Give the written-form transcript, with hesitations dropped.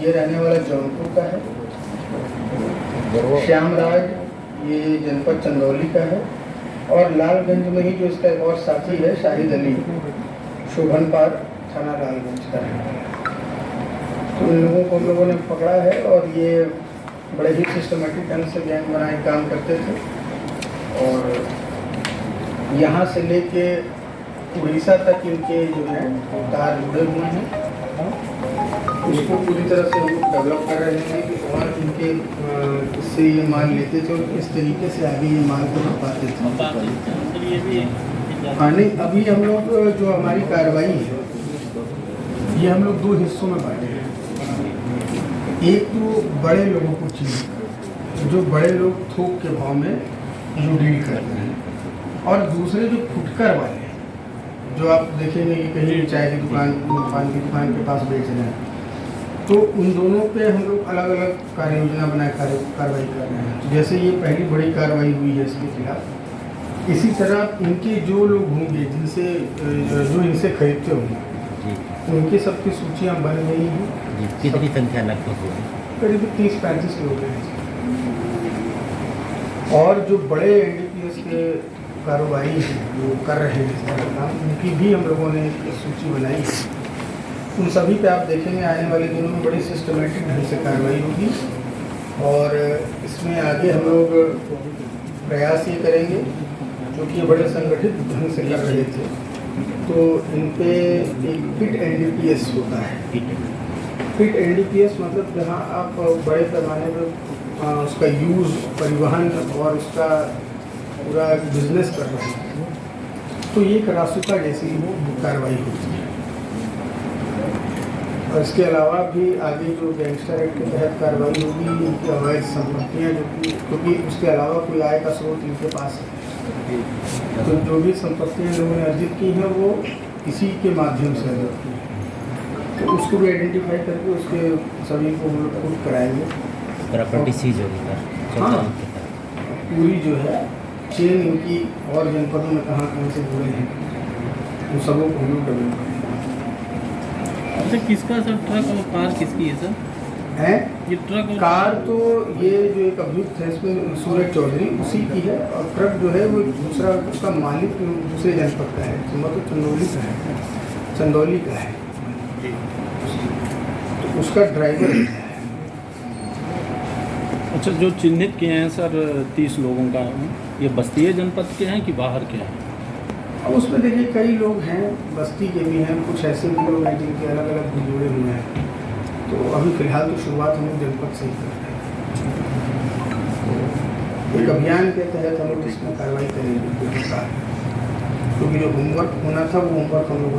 ये रहने वाला जौनपुर का है। श्यामराज ये जनपद चंदौली का है। और लालगंज में ही जो इसका एक और साथी है शाहिद अली, शोभनपार थाना लालगंज का है। तो इन लोगों को हम लोगों ने पकड़ा है और ये बड़े ही सिस्टमेटिक ढंग से गैंग बनाए काम करते थे। और यहाँ से लेके उड़ीसा तक इनके जो है तार जुड़े हुए हैं। उसको पूरी तरह से हम लोग डेवलप कर रहे हैं कि और इनके इससे ये माल लेते थे और किस तरीके से आगे ये माल को पाते थे। हाँ नहीं, अभी हम लोग जो हमारी कार्रवाई है ये हम लोग दो हिस्सों में बांटे हैं। एक तो बड़े लोगों को चिन्हित, जो बड़े लोग थोक के भाव में जो डील करते हैं, और दूसरे जो फुटकर वाले हैं, जो आप देखेंगे कि कहीं चाय की दुकान की दुकान के पास बेच रहे हैं। तो उन दोनों पे हम लोग अलग अलग कार्य योजना बनाए कार्रवाई कर रहे हैं। तो जैसे ये पहली बड़ी कार्रवाई हुई है इसके खिलाफ, इसी तरह इनके जो लोग होंगे जिनसे जो इनसे खरीदते होंगे उनकी सबकी सूचियाँ बन गई हैं। कितनी संख्या लगभग होगी? करीब 30-35 लोग हैं। और जो बड़े एनडीपीएस के कारोबारी हैं जो कर रहे हैं इस तरह का, उनकी भी हम लोगों ने एक सूची बनाई है। उन सभी पे आप देखेंगे आने वाले दिनों में बड़ी सिस्टमेटिक ढंग से कार्रवाई होगी। और इसमें आगे हम लोग प्रयास ये करेंगे, क्योंकि ये बड़े संगठित ढंग से कर रहे थे, तो इन पे एक फिट एनडीपीएस होता है। फिट एनडीपीएस मतलब जहाँ आप बड़े पैमाने पर उसका यूज़, परिवहन और उसका पूरा बिजनेस कर रहे हैं, तो ये एक रासुका जैसी कार्रवाई होती है। और इसके अलावा भी आगे जो गैंगस्टर एक्ट के तहत कार्रवाई होगी, इनकी अवैध संपत्तियाँ जो कि क्योंकि उसके अलावा कोई आय का स्रोत इनके पास है, तो जो भी संपत्तियाँ लोगों ने अर्जित की हैं वो इसी के माध्यम से अर्जित की हैं। तो उसको भी आइडेंटिफाई करके उसके सभी को हम लोग खुद कराएंगे। प्रॉपर्टी सीज होगी सर? हाँ, पूरी जो है चेन इनकी और जनपदों में कहाँ कहाँ से जुड़े हैं उन सबों को हम लोग डेवलप करेंगे। अच्छा, किसका सर ट्रक और कार किसकी है सर? है ये ट्रक और कार तो ये जो एक अभियुक्त है इसमें सूरज चौधरी उसी की है, और ट्रक जो है वो दूसरा उसका मालिक दूसरे जनपद का है, मतलब चंदौली का है। तो उसका ड्राइवर है। अच्छा, जो चिन्हित किए हैं सर 30 लोगों का, ये बस्तीय जनपद के हैं कि बाहर के हैं? अब उसमें देखिए कई लोग हैं, बस्ती के भी हैं, कुछ ऐसे भी लोग हैं जिनके अलग अलग भी जुड़े हुए हैं। तो अभी फिलहाल तो शुरुआत हम लोग जनपद से ही कर रहे हैं। एक अभियान के तहत हम लोग इसमें कार्रवाई करेंगे, क्योंकि जो होमवर्क होना था वो होमवर्क हम लोग